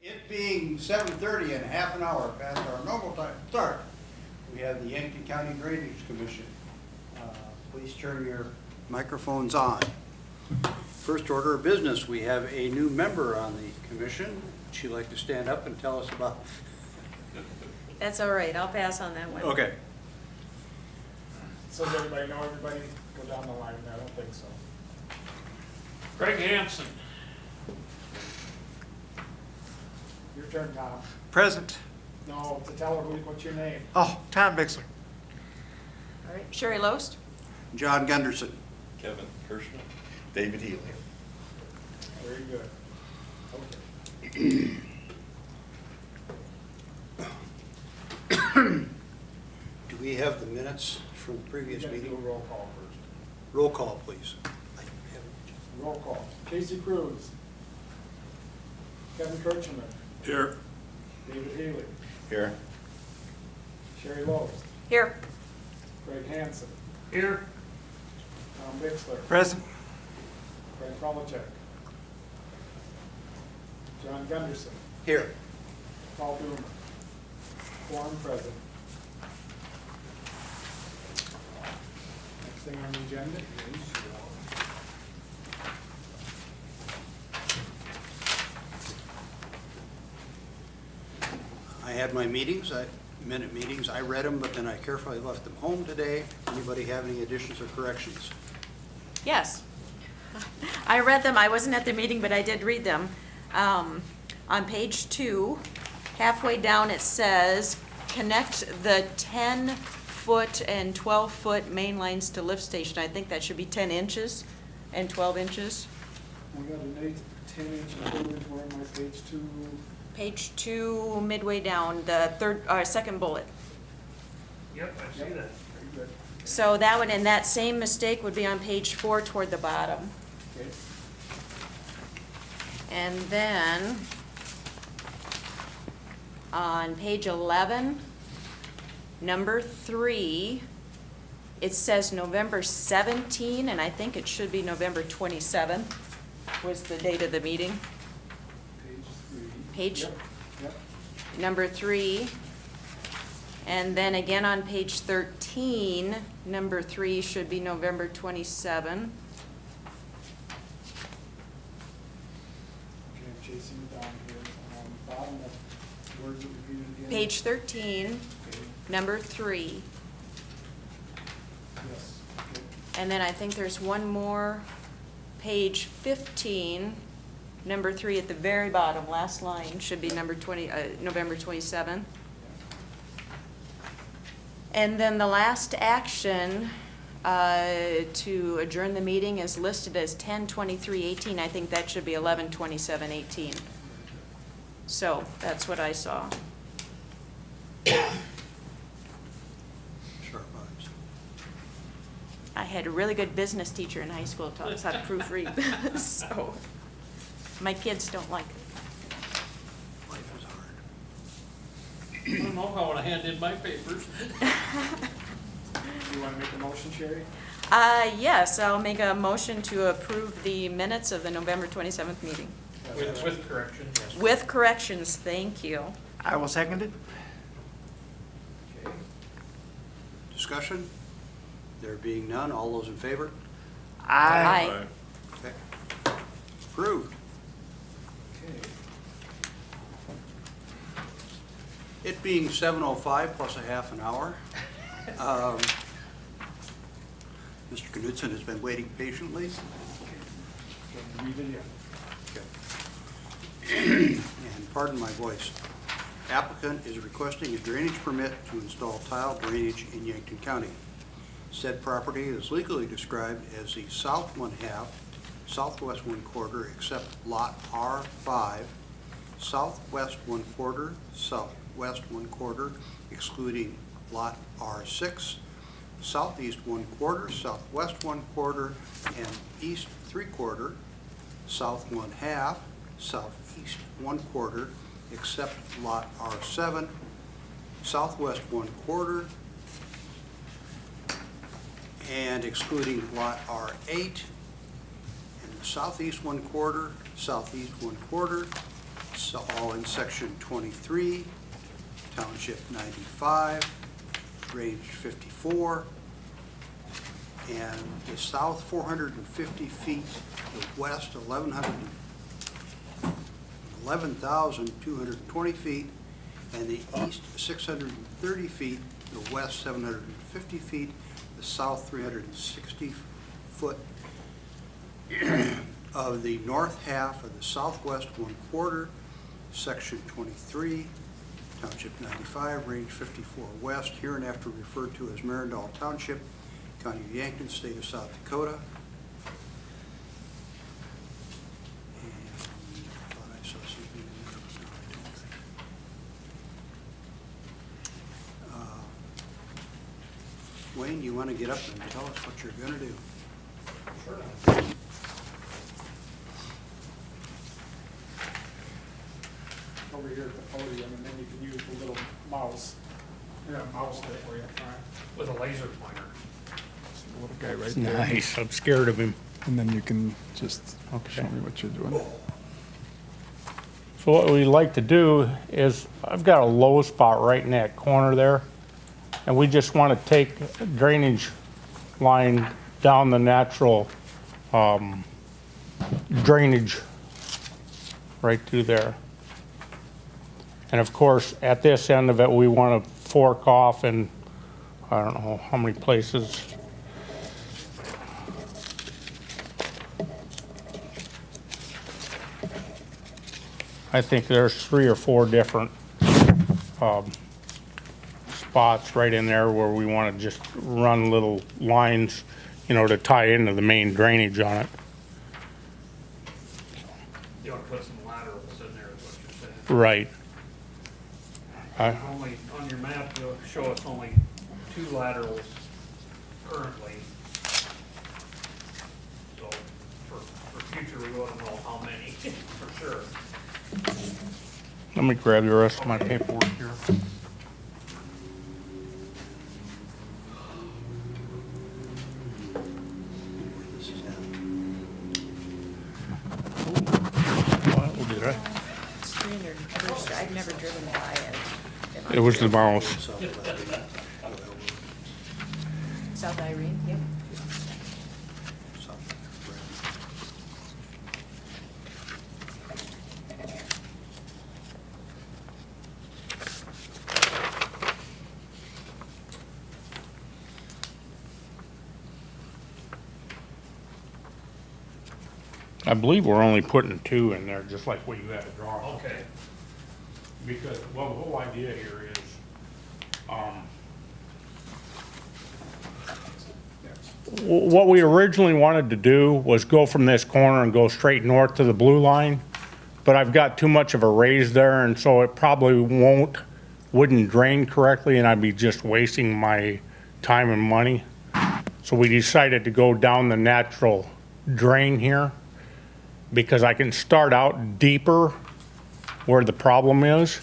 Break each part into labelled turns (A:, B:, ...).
A: It being 7:30 and half an hour past our normal time to start, we have the Yankton County Drainage Commission. Please turn your microphones on. First order of business, we have a new member on the commission. Would she like to stand up and tell us about?
B: That's all right, I'll pass on that one.
A: Okay.
C: So does everybody know everybody? Go down the line, I don't think so.
D: Craig Hansen.
C: Your turn, Tom.
E: Present.
C: No, to tell her what's your name.
E: Oh, Tom Bixler.
B: All right, Sherry Loest?
A: John Gunderson.
F: Kevin Kirschman. David Healy.
C: Very good. Okay.
A: Do we have the minutes from the previous
C: You gotta do a
A: meeting?
C: roll call first.
A: Roll call, please.
C: Roll call. Casey Cruz. Kevin Kirchman.
F: Here.
C: David Healy.
F: Here.
C: Sherry Loest.
B: Here.
C: Craig Hansen.
D: Here.
C: Tom Bixler.
E: Present.
C: Craig Polachek. John Gunderson.
A: Here.
C: Paul Boomer. Quorum present. Next thing on the agenda is
A: I had my meetings, minute meetings. I read them, but then I carefully left them home today. Anybody have any additions or corrections?
B: Yes. I read them, I wasn't at the meeting, but I did read them. On page 2, halfway down it says, connect the 10-foot and 12-foot main lines to lift station. I think that should be 10 inches and 12 inches.
C: we got an 10-inch improvement. Where am I, page 2?
B: Page 2, midway down, the second bullet.
D: Yep, I see
C: Yep.
D: that.
C: Very good.
B: So that one, and that same mistake would be on page 4 toward the bottom.
C: Okay.
B: And then on page 11, number 3, it says November 17, and I think it should be November 27 was the date of the meeting.
C: Page 3.
B: Page-
C: Yep. Yep.
B: Number 3. And then again on page 13, number 3 should be November 27.
C: Okay, I'm chasing it down here. Bottom of, words repeated again.
B: Page 13,
C: Okay.
B: number 3.
C: Yes. Okay.
B: And then I think there's one more, page 15, number 3 at the very bottom, last line, should be November 27. And then the last action to adjourn the meeting is listed as 10/23/18. I think that should be 11/27/18. So that's what I saw.
A: Sharp eyes.
B: I had a really good business teacher in high school who taught us how to proofread, so my kids don't like it.
A: Life is hard.
D: I don't know if I want to hand in my papers.
C: You want to make a motion, Sherry?
B: Yes, I'll make a motion to approve the minutes of the November 27th meeting.
D: With correction, yes.
B: With corrections, thank you.
E: I will second it.
C: Okay.
A: Discussion? There being none, all those in favor?
B: Aye.
A: Okay. Approved.
C: Okay.
A: It being 7:05 plus a half an hour, Mr. Knudsen has been waiting patiently.
C: Can you read it again?
A: And pardon my voice. Applicant is requesting a drainage permit to install tile drainage in Yankton County. Said property is legally described as the south 1/2, southwest 1/4, except lot R5, southwest 1/4, southwest 1/4, excluding lot R6, southeast 1/4, southwest 1/4, and east 3/4, south 1/2, southeast 1/4, except lot R7, southwest 1/4, and excluding lot R8, and southeast 1/4, southeast 1/4, So all in section 23, township 95, range 54, and the south 450 feet, the west 11,220 feet, and the east 630 feet, the west 750 feet, the south 360 foot of the north half of the southwest one quarter, section 23, township 95, range 54 west, hereinafter referred to as Marindal Township, county of Yankton, state of South Dakota. And I thought I saw something in there, but no, I don't. Wayne, you want to get up and tell us what you're going to do?
C: Over here at the podium, and then you can use the little mouse.
D: Yeah, mouse that for you, all right, with a laser pointer.
C: The little guy right there.
G: Nice, I'm scared of him.
C: And then you can just show me what you're doing.
G: So what we like to do is, I've got a low spot right in that corner there, and we just want to take a drainage line down the natural drainage right through there. And of course, at this end of it, we want to fork off in, I don't know how many places. I think there's 3 or 4 different spots right in there where we want to just run little lines, you know, to tie into the main drainage on it.
D: You want to put some laterals in there, is what you're saying.
G: Right.
D: Only, on your map, you'll show us only 2 laterals currently. So, for future, we want to know how many, for sure.
G: Let me grab the rest of my paperwork here.
A: This is
G: What did I?
B: It's 301st. I've never driven by it.
G: It was the mouse.
B: South Irene, yep.
G: I believe we're only putting 2 in there, just like what you had to draw.
D: Okay.
G: Because, well, the whole idea here is, what we originally wanted to do was go from this corner and go straight north to the blue line, but I've got too much of a raise there, and so it probably wouldn't drain correctly, and I'd be just wasting my time and money. So we decided to go down the natural drain here, because I can start out deeper where the problem is,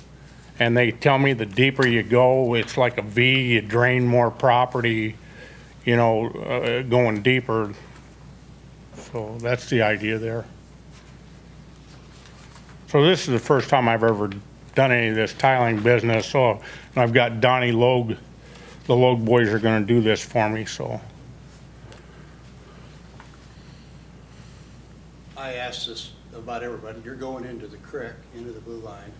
G: and they tell me the deeper you go, it's like a V, you drain more property, you know, going deeper. So that's the idea there. So this is the first time I've ever done any of this tiling business, so and I've got Donnie Logue, the Logue boys are gonna do this for me, so.
A: I asked this about everybody. You're going into the creek, into the blue line.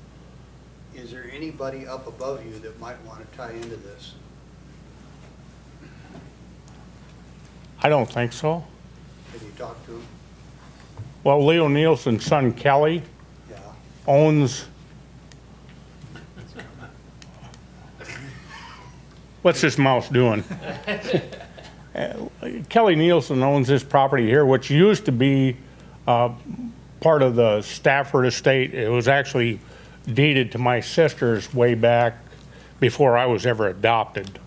A: Is there anybody up above you that might want to tie into this?
G: I don't think so.
A: Have you talked to them?
G: Well, Leo Nielsen's son Kelly
A: Yeah.
G: owns, what's this mouse doing? Kelly Nielsen owns this property here, which used to be part of the Stafford estate. It was actually deeded to my sisters way back before I was ever adopted.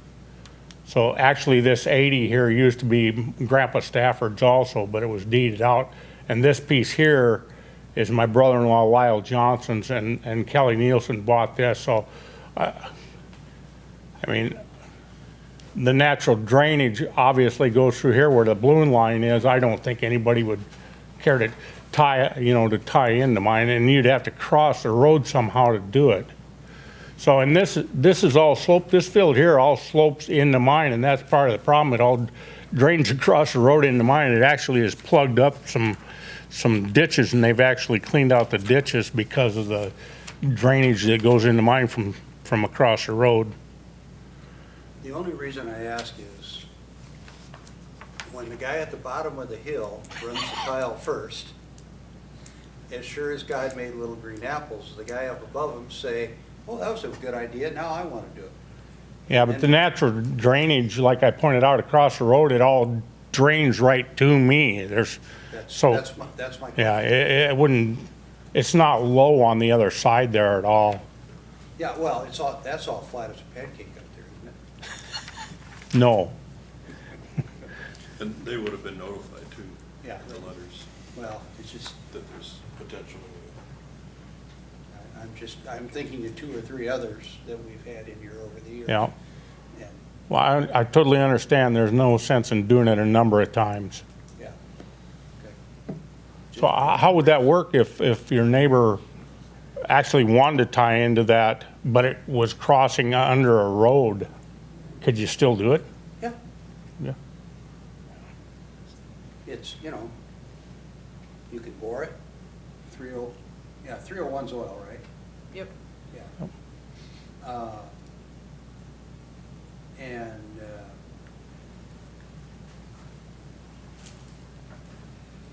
G: So actually this 80 here used to be Grandpa Stafford's also, but it was deeded out. And this piece here is my brother-in-law Lyle Johnson's, and Kelly Nielsen bought this. So, I mean, the natural drainage obviously goes through here where the balloon line is. I don't think anybody would care to to tie into mine, and you'd have to cross the road somehow to do it. So, and this is all sloped, this field here all slopes into mine, and that's part of the problem. It all drains across the road into mine. It actually has plugged up some ditches, and they've actually cleaned out the ditches because of the drainage that goes into mine from across the road.
A: The only reason I ask is, when the guy at the bottom of the hill runs the tile first, as sure as God made little green apples, the guy up above him say, oh, that was a good idea, now I want to do it.
G: Yeah, but the natural drainage, like I pointed out across the road, it all drains right to me. That's my Yeah, it wouldn't, it's not low on the other side there at all.
A: Yeah, well, that's all flat as a pancake up there, isn't it?
G: No.
F: And they would have been notified too.
A: Yeah.
F: The letters,
A: Well, it's just,
F: that there's potential.
A: I'm thinking of 2 or 3 others that we've had in here over the years.
G: Yeah.
A: And,
G: Well, I totally understand there's no sense in doing it a number of times.
A: yeah. Okay.
G: So how would that work if your neighbor actually wanted to tie into that, but it was crossing under a road? Could you still do it?
A: Yeah,
G: Yeah.
A: it's, you could bore it, 301's oil, right?
B: Yep.
A: Yeah.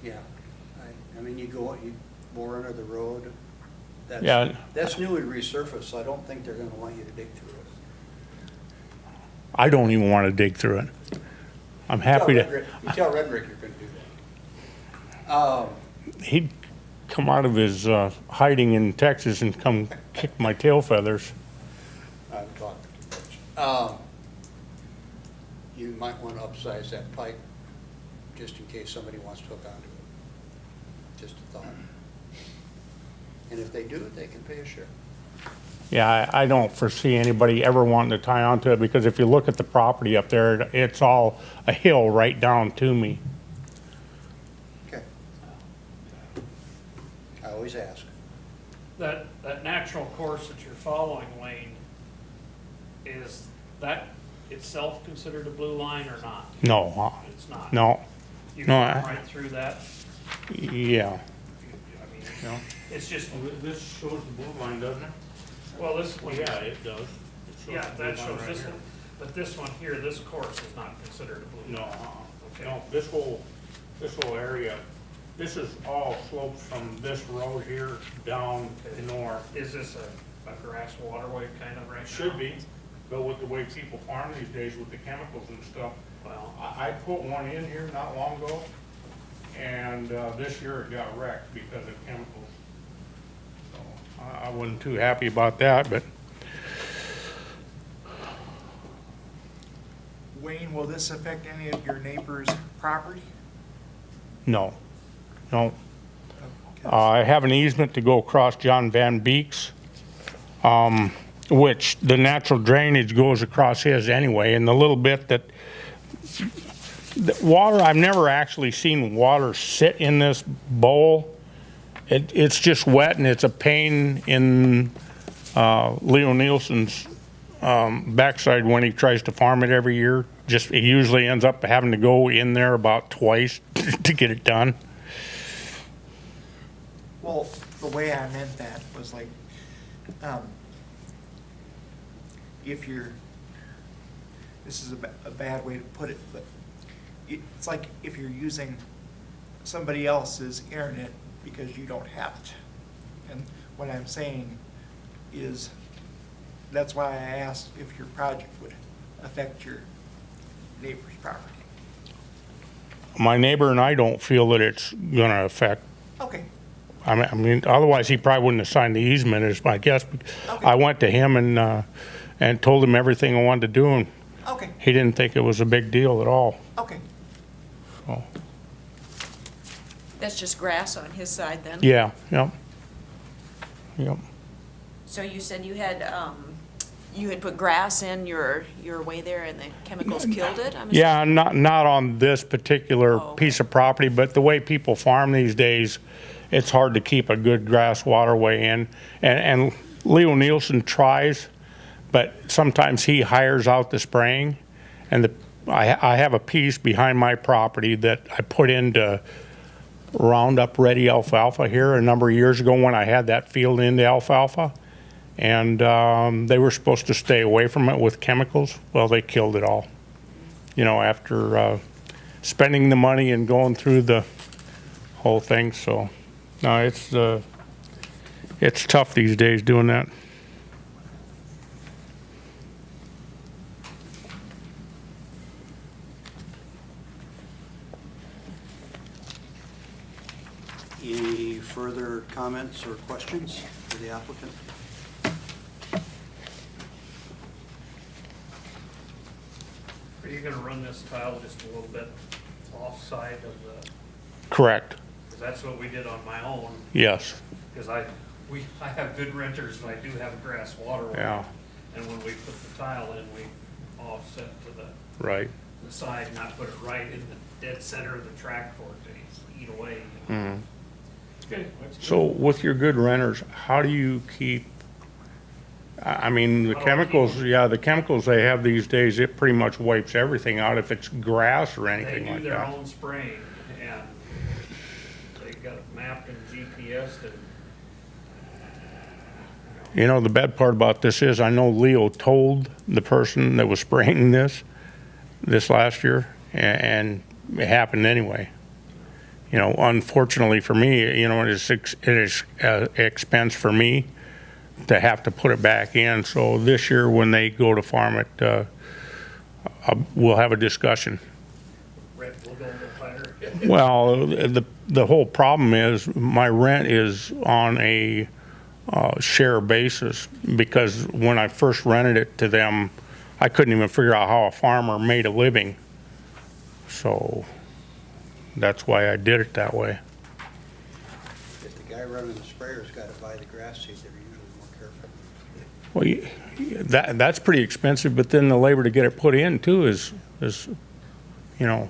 A: Yeah, I mean, you bore under the road.
G: Yeah.
A: That's newly resurfaced, so I don't think they're gonna want you to dig through it.
G: I don't even want to dig through it. I'm happy to,
A: You tell Red Rick you're gonna do that.
G: he'd come out of his hiding in Texas and come kick my tail feathers.
A: I'm talking too much. You might want to upsize that pipe, just in case somebody wants to hook onto it. Just a thought. And if they do, they can pay a share.
G: Yeah, I don't foresee anybody ever wanting to tie onto it, because if you look at the property up there, it's all a hill right down to me.
A: Okay. I always ask.
D: That natural course that you're following, Wayne, is that itself considered a blue line or not?
G: No,
D: It's not?
G: no,
D: You
G: no,
D: can right through that?
G: yeah.
D: I mean,
G: No.
D: it's just,
G: This shows the blue line, doesn't it?
D: well, this one.
G: it does.
D: Yeah, that shows this one, but this one here, this course is not considered a blue
G: No,
D: line. Okay.
G: no, this whole area, this is all slopes from this road here down north.
D: Is this a grass waterway kind of right now?
G: Should be, but with the way people farm these days with the chemicals and stuff.
D: Well,
G: I put one in here not long ago, and this year it got wrecked because of chemicals. So I wasn't too happy about that, but
E: Wayne, will this affect any of your neighbor's property?
G: no, no.
E: Okay.
G: I have an easement to go across John Van Beek's, which the natural drainage goes across his anyway, and the little bit that the water, I've never actually seen water sit in this bowl. It's just wet, and it's a pain in Leo Nielsen's backside when he tries to farm it every year. Just, he usually ends up having to go in there about twice to get it done.
E: Well, the way I meant that was like, if you're, this is a bad way to put it, but it's like if you're using somebody else's internet because you don't have it. And what I'm saying is, that's why I asked if your project would affect your neighbor's property.
G: My neighbor and I don't feel that it's gonna affect.
E: Okay,
G: I mean, otherwise he probably wouldn't have signed the easement, is my guess.
E: Okay.
G: I went to him and told him everything I wanted to do, and
E: okay,
G: he didn't think it was a big deal at all.
E: okay.
G: So,
B: That's just grass on his side then?
G: yeah, yep. Yep.
B: So you said you had, you had put grass in your way there and the chemicals killed it? I'm
G: Yeah, not on this particular
B: Oh, okay.
G: piece of property, but the way people farm these days, it's hard to keep a good grass waterway in. And Leo Nielsen tries, but sometimes he hires out the spraying. And I have a piece behind my property that I put into Roundup Ready alfalfa here a number of years ago when I had that field into alfalfa. And they were supposed to stay away from it with chemicals. Well, they killed it all. You know, after spending the money and going through the whole thing. So, no, it's tough these days doing that.
A: Any further comments or questions for the applicant?
D: Are you gonna run this tile just a little bit offside of the,
G: Correct.
D: because that's what we did on my own,
G: Yes.
D: because I have good renters and I do have a grass waterway.
G: Yeah.
D: And when we put the tile in, we offset to the
G: Right.
D: side, not put it right in the dead center of the track for it to eat away. You know?
G: Mhm.
D: Okay, that's good.
G: So with your good renters, how do you keep, I mean, the
D: How do I keep
G: chemicals,
D: them?
G: yeah, the chemicals they have these days, it pretty much wipes everything out if it's grass or
D: They
G: anything
D: do
G: like
D: their
G: that.
D: own spraying, and they've got it mapped and GPSed, and
G: You know, the bad part about this is I know Leo told the person that was spraying this last year, and it happened anyway. You know, unfortunately for me, you know, it is expense for me to have to put it back in. So this year when they go to farm it, we'll have a discussion.
D: rent will go a little higher.
G: Well, the whole problem is my rent is on a share basis, because when I first rented it to them, I couldn't even figure out how a farmer made a living. So that's why I did it that way.
A: If the guy running the sprayer's got to buy the grass seed, they're usually more careful.
G: Well, that's pretty expensive, but then the labor to get it put in too is, you know.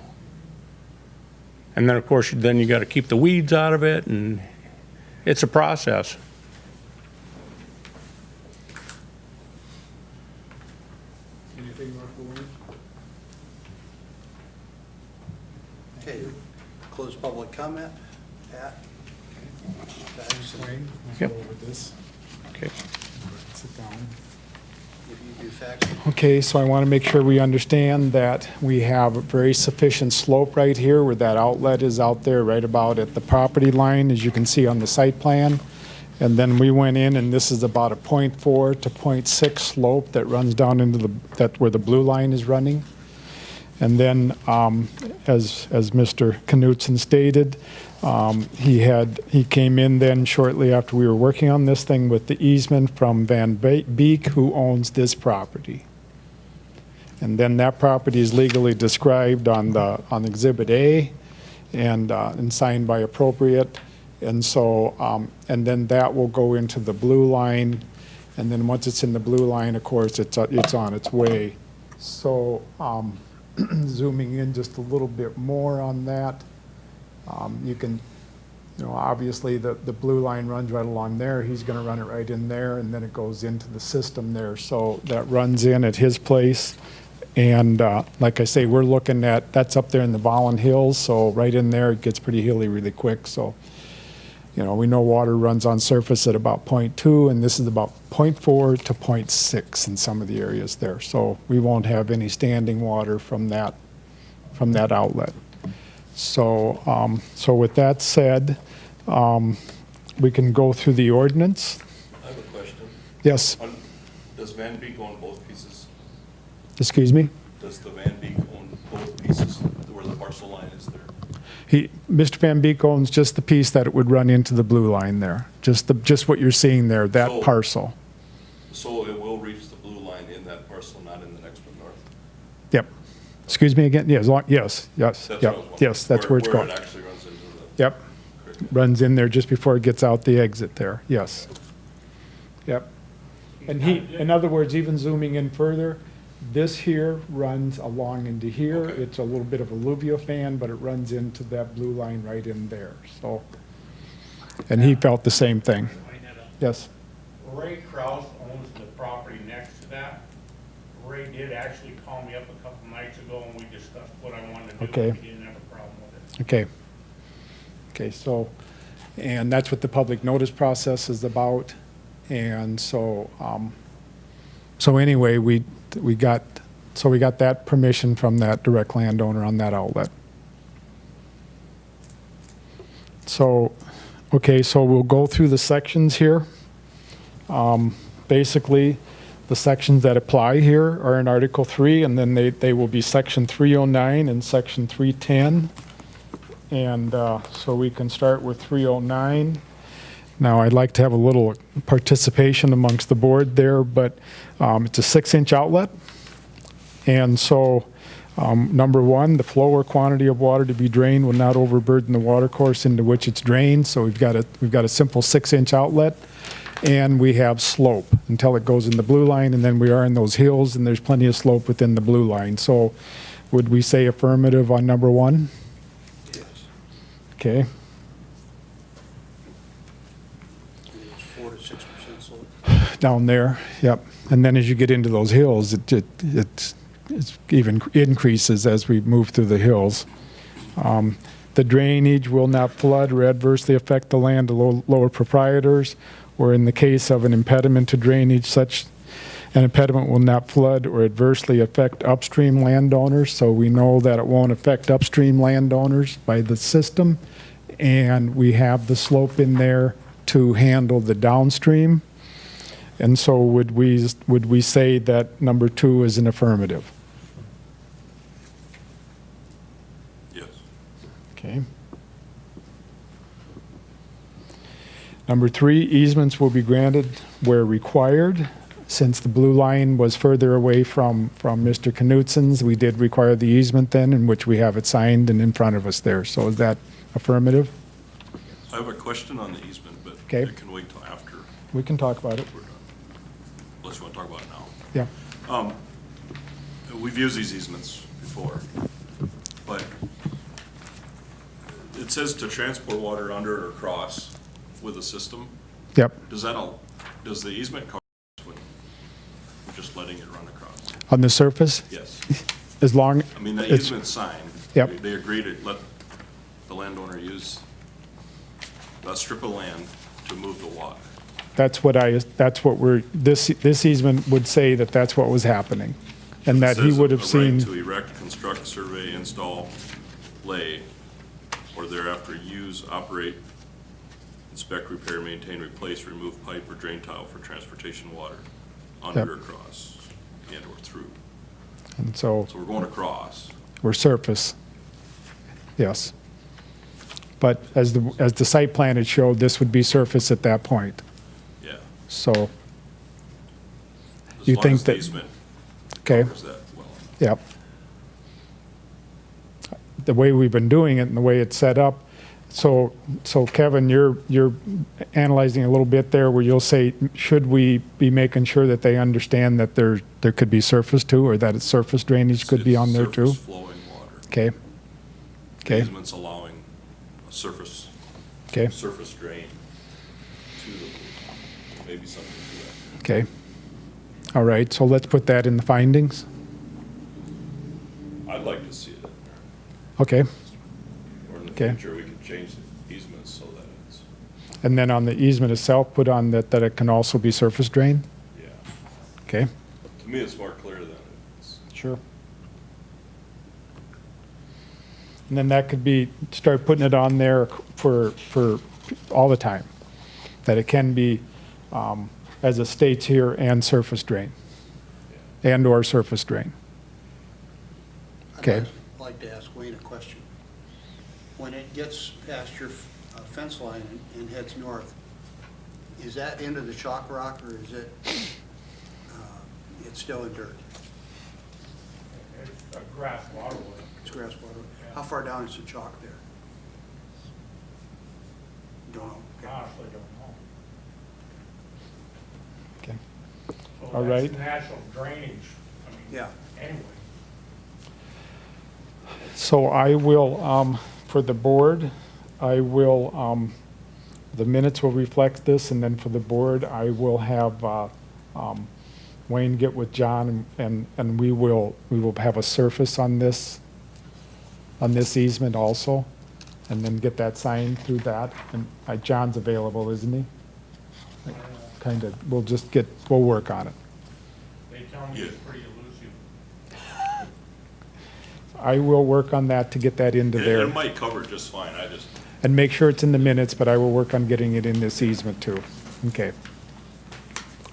G: And then of course, then you got to keep the weeds out of it, and it's a process.
C: Anything more for Wayne?
A: Okay, close public comment. Pat?
C: Thanks, Wayne. We'll
G: Yep.
C: go over this.
G: Okay.
C: Sit down.
A: If you do facts.
C: Okay, so I want to make sure we understand that we have a very sufficient slope right here where that outlet is out there right about at the property line, as you can see on the site plan. And then we went in, and this is about a 0.4 to 0.6 slope that runs down into where the blue line is running. And then, as Mr. Knutson stated, he came in then shortly after we were working on this thing with the easement from Van Beek, who owns this property. And then that property is legally described on Exhibit A and signed by appropriate. And so, and then that will go into the blue line. And then once it's in the blue line, of course, it's on its way. So, zooming in just a little bit more on that, you can, you know, obviously the blue line runs right along there. He's going to run it right in there, and then it goes into the system there. So that runs in at his place. And like I say, we're looking at, that's up there in the Vollen Hills, so right in there, it gets pretty hilly really quick. So, you know, we know water runs on surface at about 0.2, and this is about 0.4 to 0.6 in some of the areas there. So we won't have any standing water from that outlet. So, so with that said, we can go through the ordinance.
F: I have a question.
C: Yes,
F: Does Van Beek own both pieces?
C: excuse me?
F: Does the Van Beek own both pieces where the parcel line is there?
C: Mr. Van Beek owns just the piece that it would run into the blue line there, just what you're seeing there, that
F: So-
C: parcel.
F: So it will reach the blue line in that parcel, not in the next one north?
C: Yep. Excuse me again? Yes, yes,
F: That's what I
C: yep,
F: was wondering.
C: yes, that's where it's going.
F: Where it actually runs into the.
C: Yep, runs in there just before it gets out the exit there, yes. Yep. And in other words, even zooming in further, this here runs along into here.
F: Okay.
C: It's a little bit of alluvial fan, but it runs into that blue line right in there, so. And he felt the same thing.
D: Clean it up.
C: Yes,
G: Ray Kraus owns the property next to that. Ray did actually call me up a couple nights ago and we discussed what I wanted to do.
C: Okay.
G: He didn't have a problem with it.
C: okay. Okay, so, and that's what the public notice process is about. And so, so anyway, we got that permission from that direct landowner on that outlet. So, okay, so we'll go through the sections here. Basically, the sections that apply here are in Article 3, and then they will be Section 309 and Section 310. And so we can start with 309. Now, I'd like to have a little participation amongst the board there, but it's a 6-inch outlet. And so, number one, the flow or quantity of water to be drained will not overburden the water course into which it's drained. So we've got a simple 6-inch outlet, and we have slope until it goes in the blue line, and then we are in those hills, and there's plenty of slope within the blue line. So would we say affirmative on number one?
A: Yes.
C: Okay.
A: It's 4 to 6% slope.
C: Down there, yep. And then as you get into those hills, it even increases as we move through the hills. The drainage will not flood or adversely affect the land of lower proprietors, or in the case of an impediment to drainage, such an impediment will not flood or adversely affect upstream landowners. So we know that it won't affect upstream landowners by the system. And we have the slope in there to handle the downstream. And so would we say that number 2 is an affirmative?
F: Yes.
C: Okay. Number 3, easements will be granted where required. Since the blue line was further away from Mr. Knutsen's, we did require the easement then, in which we have it signed and in front of us there. So is that affirmative?
F: I have a question on the easement, but
C: Okay.
F: it can wait till after
C: We can talk about it.
F: we're done. Unless you want to talk about it now.
C: Yeah.
F: We've used these easements before, but it says to transport water under or across with a system.
C: Yep.
F: Does the easement cover with just letting it run across?
C: On the surface,
F: Yes.
C: as long.
F: I mean, the
C: it's-
F: easement sign.
C: Yep.
F: They agree to let the landowner use that strip of land to move the water.
C: That's what this easement would say that that's what was happening. And that
F: It
C: he
F: says
C: would have
F: a right
C: seen,
F: to erect, construct, survey, install, lay, or thereafter use, operate, inspect, repair, maintain, replace, remove pipe or drain tile for transportation water under,
C: Yep.
F: across, and or through.
C: and so
F: So we're going across.
C: we're surface. Yes. But as the site plan had showed, this would be surface at that point.
F: Yeah.
C: So,
F: As
C: You
F: long
C: think
F: as the
C: that-
F: easement
C: okay,
F: covers that well.
C: yep. The way we've been doing it and the way it's set up, so Kevin, you're analyzing a little bit there where you'll say, should we be making sure that they understand that there could be surface too, or that it's surface drainage could be
F: It's
C: on there too?
F: surface flowing water.
C: Okay, okay,
F: Easements allowing a surface
C: okay,
F: drain to the, maybe something to that.
C: okay. All right, so let's put that in the findings.
F: I'd like to see it in there.
C: Okay,
F: Or in the
C: Okay.
F: future, we could change the easements so that it's,
C: and then on the easement itself, put on that it can also be surface drain?
F: yeah.
C: Okay,
F: To me, it's more clear than it's,
C: sure. And then that could be, start putting it on there for all the time, that it can be, as it states here, and surface drain, and/or surface drain. Okay.
A: I'd like to ask Wayne a question. When it gets past your fence line and heads north, is that into the chalk rock, or is it, it's still in dirt?
G: It's a grass waterway.
A: It's grass water. How far down is the chalk there? Don't know. Okay.
G: Honestly, don't know.
C: Okay.
G: Well,
C: All
G: that's
C: right.
G: natural drainage, I mean,
A: Yeah.
G: anyway.
C: So I will, for the board, I will, the minutes will reflect this, and then for the board, I will have Wayne get with John, and we will have a surface on this easement also, and then get that signed through that. And John's available, isn't he? Kind of, we'll work on it.
G: They tell me it's pretty elusive.
C: I will work on that to get that into there.
F: It might cover it just fine,
C: And make sure it's in the minutes, but I will work on getting it in this easement too. Okay.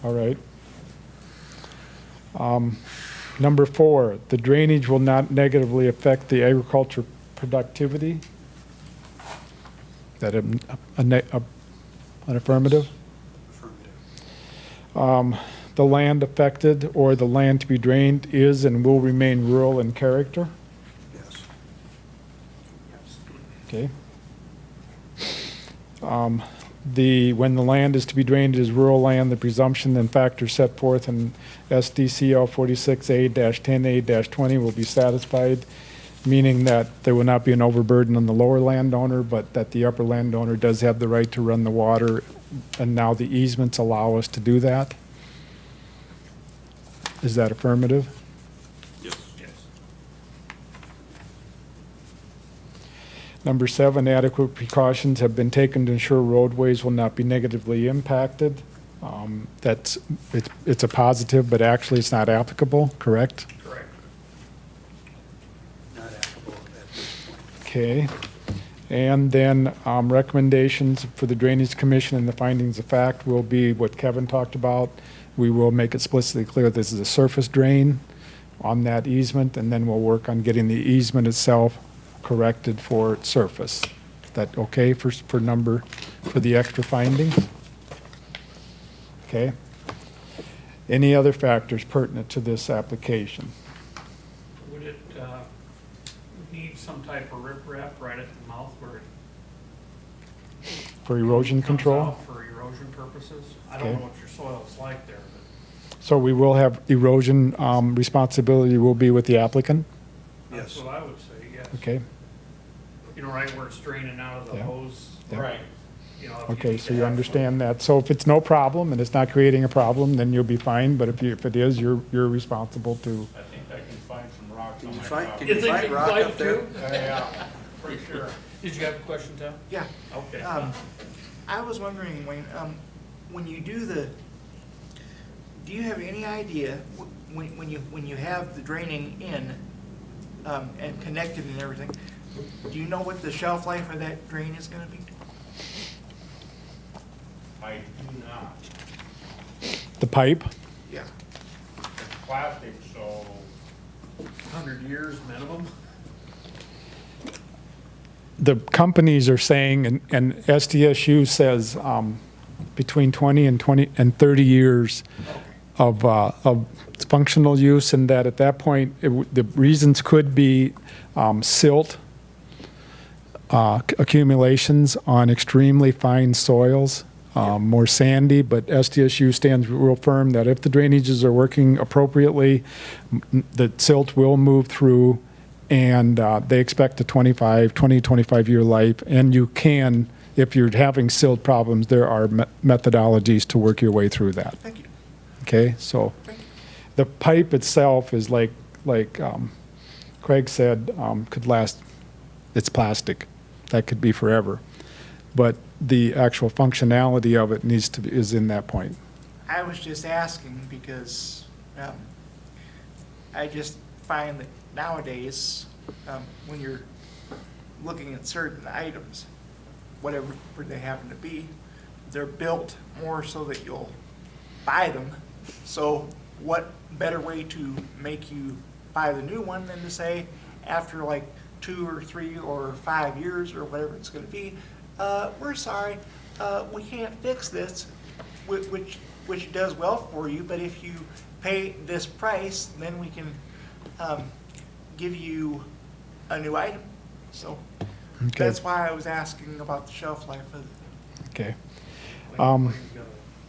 C: All right. Number 4, the drainage will not negatively affect the agriculture productivity. That an affirmative?
A: Affirmative.
C: The land affected or the land to be drained is and will remain rural in character.
A: Yes.
C: Okay. When the land is to be drained is rural land, the presumption and factors set forth in SDCL 46A-10A-20 will be satisfied, meaning that there will not be an overburden on the lower landowner, but that the upper landowner does have the right to run the water, and now the easements allow us to do that. Is that affirmative?
F: yes.
C: Number 7, adequate precautions have been taken to ensure roadways will not be negatively impacted. It's a positive, but actually it's not applicable, correct?
D: Correct.
A: Not applicable at this point.
C: Okay. And then recommendations for the Drainage Commission and the findings of fact will be what Kevin talked about. We will make explicitly clear this is a surface drain on that easement, and then we'll work on getting the easement itself corrected for surface. Is that okay for the extra findings? Okay. Any other factors pertinent to this application?
D: Would it need some type of riprap right at the mouth where it
C: For erosion
D: comes
C: control?
D: out for erosion purposes? I don't
C: Okay.
D: know what your soil's like there, but
C: So we will have erosion responsibility will be with the applicant?
D: that's
A: Yes.
D: what I would say, yes.
C: Okay.
D: You know, right where it's draining out of the
C: Yeah.
D: hose.
C: Yeah.
G: Right.
D: You know, if
C: Okay,
D: need
C: so
D: to
C: you
D: have
C: understand that. So if it's no problem and it's not creating a problem, then you'll be fine, but if it is, you're responsible to.
G: I think I can find some rocks
A: Can
G: on
A: you
G: my
A: find,
G: property.
A: can you
D: think
A: find
D: you
A: rock
D: can
A: up there?
D: find
G: Yeah, pretty sure.
D: some- Did you have a question, Tom?
E: Yeah.
D: Okay.
E: I was wondering, Wayne, when you do you have any idea, when you have the draining in, and connected and everything, do you know what the shelf life of that drain is gonna be?
G: I do not.
C: The pipe?
E: Yeah.
G: It's plastic, so
D: 100 years minimum?
C: The companies are saying, and SDSU says between 20 and 30 years of functional use, and that at that point, the reasons could be silt accumulations on extremely fine soils, more sandy, but SDSU stands real firm that if the drainages are working appropriately, the silt will move through, and they expect a 25-year life, and you can, if you're having silt problems, there are methodologies to work your way through that.
E: Thank you.
C: Okay, so
E: Thank you.
C: the pipe itself is like Craig said, could last, it's plastic. That could be forever. But the actual functionality of it is in that point.
E: I was just asking because I just find that nowadays, when you're looking at certain items, whatever they happen to be, they're built more so that you'll buy them. So what better way to make you buy the new one than to say, after like 2 or 3 or 5 years or whatever it's gonna be, we're sorry, we can't fix this, which does well for you, but if you pay this price, then we can give you a new item. So
C: Okay.
E: that's why I was asking about the shelf life of it.
C: Okay.
D: Wayne's got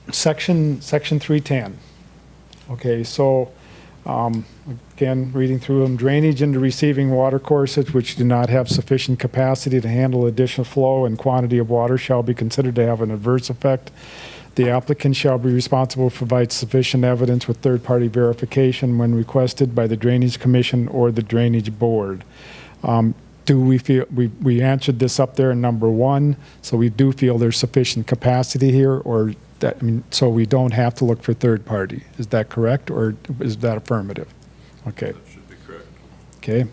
D: a-
C: Section 310. Okay, so, again, reading through them, drainage into receiving water courses which do not have sufficient capacity to handle additional flow and quantity of water shall be considered to have an adverse effect. The applicant shall be responsible to provide sufficient evidence with third-party verification when requested by the Drainage Commission or the Drainage Board. Do we feel, we answered this up there in number 1, so we do feel there's sufficient capacity here, or that, I mean, so we don't have to look for third party. Is that correct, or is that affirmative? Okay.
F: That should be correct.
C: Okay.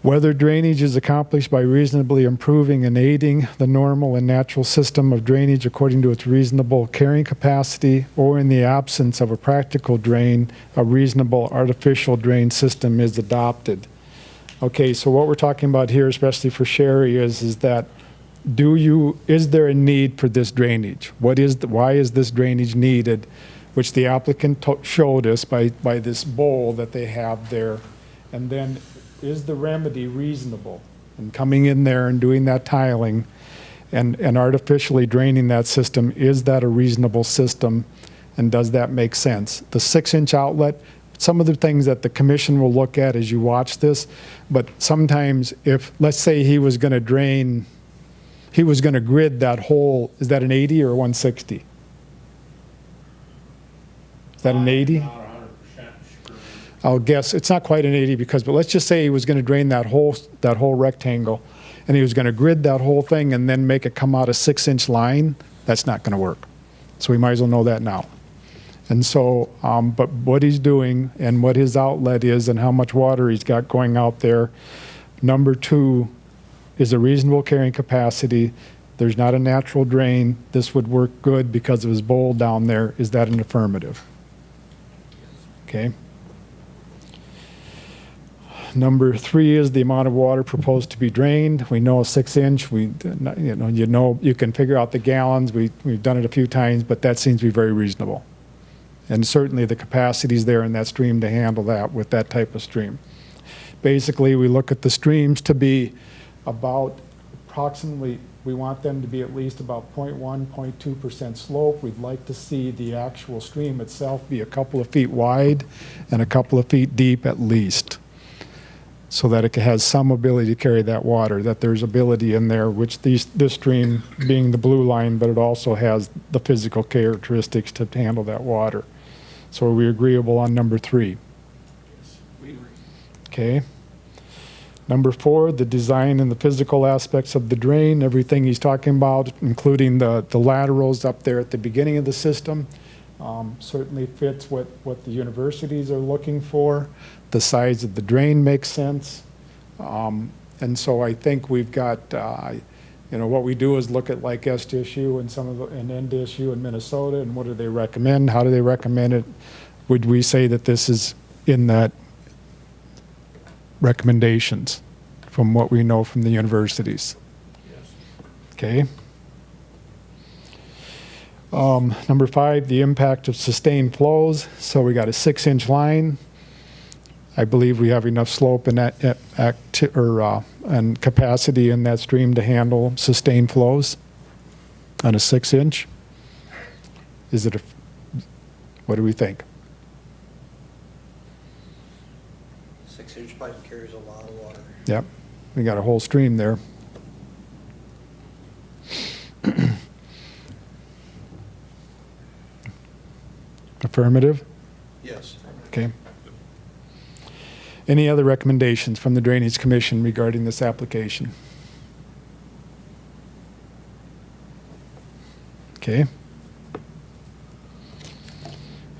C: Whether drainage is accomplished by reasonably improving and aiding the normal and natural system of drainage according to its reasonable carrying capacity, or in the absence of a practical drain, a reasonable artificial drain system is adopted. Okay, so what we're talking about here, especially for Sherry, is that is there a need for this drainage? Why is this drainage needed, which the applicant showed us by this bowl that they have there? And then, is the remedy reasonable? And coming in there and doing that tiling and artificially draining that system, is that a reasonable system? And does that make sense? The 6-inch outlet, some of the things that the commission will look at as you watch this, but sometimes if, let's say he was gonna drain, he was gonna grid that whole, is that an 80 or a 160? Is that an 80?
G: Not 100% sure.
C: I'll guess, it's not quite an 80 because, but let's just say he was gonna drain that whole rectangle, and he was gonna grid that whole thing and then make it come out a 6-inch line. That's not gonna work. So we might as well know that now. And so, but what he's doing and what his outlet is and how much water he's got going out there, number 2 is a reasonable carrying capacity. There's not a natural drain. This would work good because of his bowl down there. Is that an affirmative? Okay. Number 3 is the amount of water proposed to be drained. We know a 6-inch. You can figure out the gallons. We've done it a few times, but that seems to be very reasonable. And certainly the capacity's there in that stream to handle that with that type of stream. Basically, we look at the streams to be about approximately, we want them to be at least about 0.1, 0.2% slope. We'd like to see the actual stream itself be a couple of feet wide and a couple of feet deep at least, so that it has some ability to carry that water, that there's ability in there, which this stream being the blue line, but it also has the physical characteristics to handle that water. So are we agreeable on number 3?
D: Yes, we agree.
C: Okay. Number 4, the design and the physical aspects of the drain, everything he's talking about, including the laterals up there at the beginning of the system, certainly fits what the universities are looking for. The size of the drain makes sense. And so I think we've got, what we do is look at like S issue and and N issue in Minnesota, and what do they recommend? How do they recommend it? Would we say that this is in that recommendations from what we know from the universities?
D: Yes.
C: Okay. Number 5, the impact of sustained flows. So we got a 6-inch line. I believe we have enough slope and and capacity in that stream to handle sustained flows on a 6-inch. Is it what do we think?
A: 6-inch pipe carries a lot of water.
C: Yep, we got a whole stream there. Affirmative?
A: Yes.
C: Okay. Any other recommendations from the Drainage Commission regarding this application? Okay.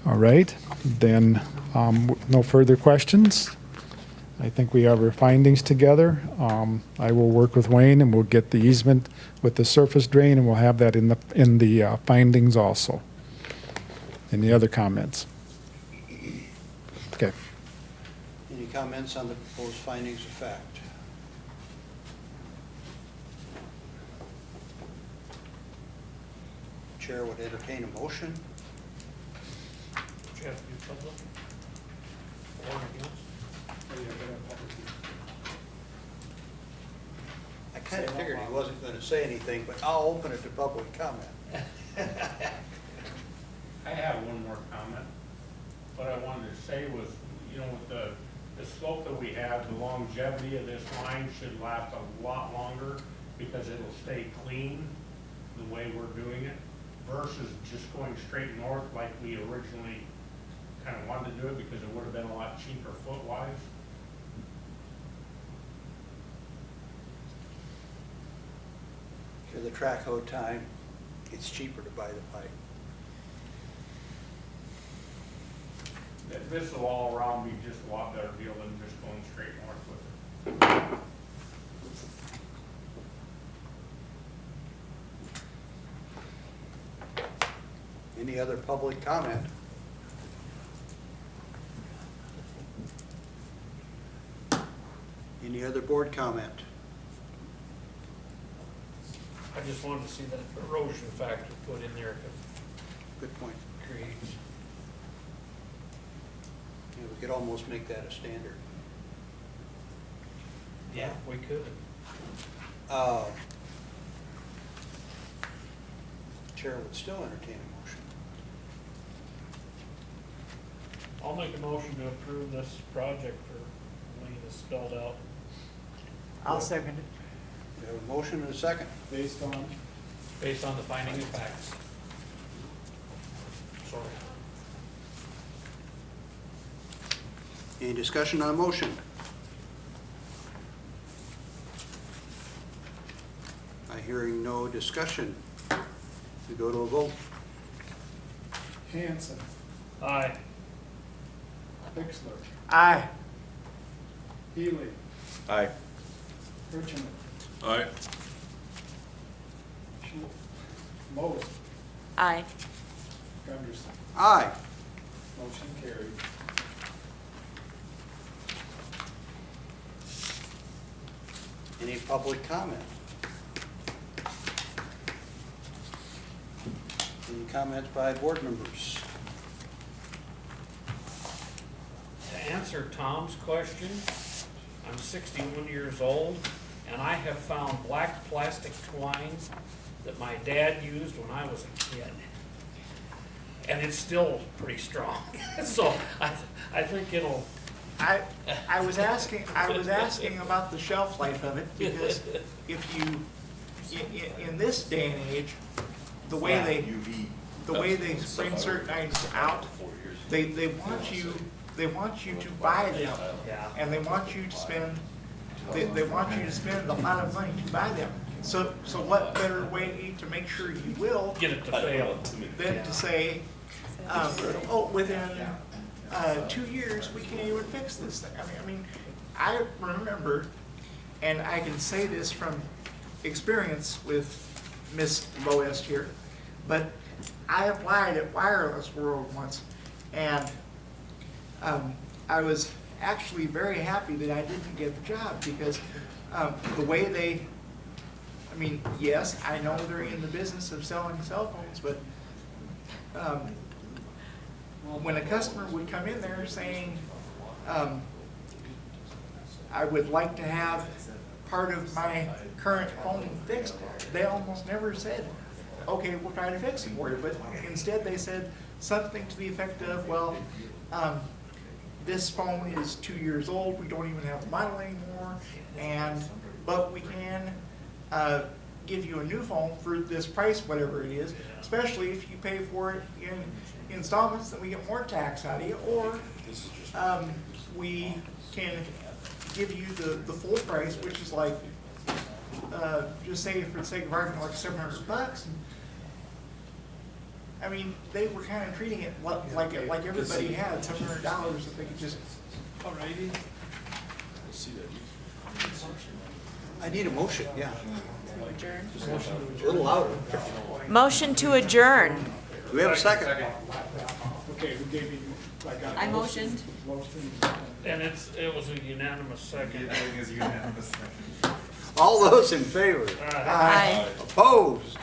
C: All right, then no further questions. I think we have our findings together. I will work with Wayne and we'll get the easement with the surface drain, and we'll have that in the findings also. Any other comments? Okay.
A: Any comments on the proposed findings of fact? Chair would entertain a motion.
D: Jeff, you public? Or against?
A: I kind of figured he wasn't going to say anything, but I'll open it to public comment.
G: I have one more comment. what I wanted to say was, you know, with the slope that we have, the longevity of this line should last a lot longer because it'll stay clean the way we're doing it versus just going straight north like we originally kind of wanted to do it because it would have been a lot cheaper foot-wise.
A: For the track hoe time, it's cheaper to buy the pipe.
G: This will all around be just a lot better deal than just going straight north with it.
A: Any other public comment? Any other board comment?
D: I just wanted to see that erosion factor put in there
A: Good point.
D: to create.
A: Yeah, we could almost make that a standard.
D: Yeah, we could.
A: Chair would still entertain a motion.
D: I'll make a motion to approve this project for Lane is spelled out.
E: I'll second it.
A: We have a motion and a second.
C: Based on?
D: Based on the finding of facts. Sorry.
A: Any discussion on a motion? Hearing no discussion, we go to a vote.
C: Hanson.
D: Aye.
C: Bixler.
E: Aye.
C: Healy.
F: Aye.
C: Kirchner.
F: Aye.
C: Mose.
B: Aye.
C: Gunderson.
A: Aye.
C: Motion carried.
A: Any public comment? Any comments by board members?
D: To answer Tom's question, I'm 61 years old, and I have found black plastic twine that my dad used when I was a kid. And it's still pretty strong. So I think it'll,
E: I was asking about the shelf life of it, because if you, in this day and age, the way they bring certain items out, they want you to buy them,
D: yeah.
E: and they want you to spend a lot of money to buy them. So what better way to make sure you will
D: Get it to fail.
E: than to say, oh, within 2 years, we can't even fix this thing. I mean, I remember, and I can say this from experience with Miss Loest here, but I applied at Wireless World once, and I was actually very happy that I didn't get the job, because the way they, I mean, yes, I know they're in the business of selling cell phones, but when a customer would come in there saying, I would like to have part of my current phone fixed, they almost never said, okay, we'll try to fix it for you. But instead they said something to the effect of, well, this phone is 2 years old, we don't even have the model anymore, but we can give you a new phone for this price, whatever it is, especially if you pay for it in installments, then we get more tax out of you, or we can give you the full price, which is like, just say for the sake of argument, like $700. I mean, they were kind of treating it like everybody had $700 that they could just. Alrighty.
A: I need a motion, yeah.
B: Adjourn.
A: A little louder.
B: Motion to adjourn.
A: Do we have a second?
C: Okay, who gave you,
B: I motioned.
D: And it was a unanimous second.
A: All those in favor?
B: Aye.
A: Opposed?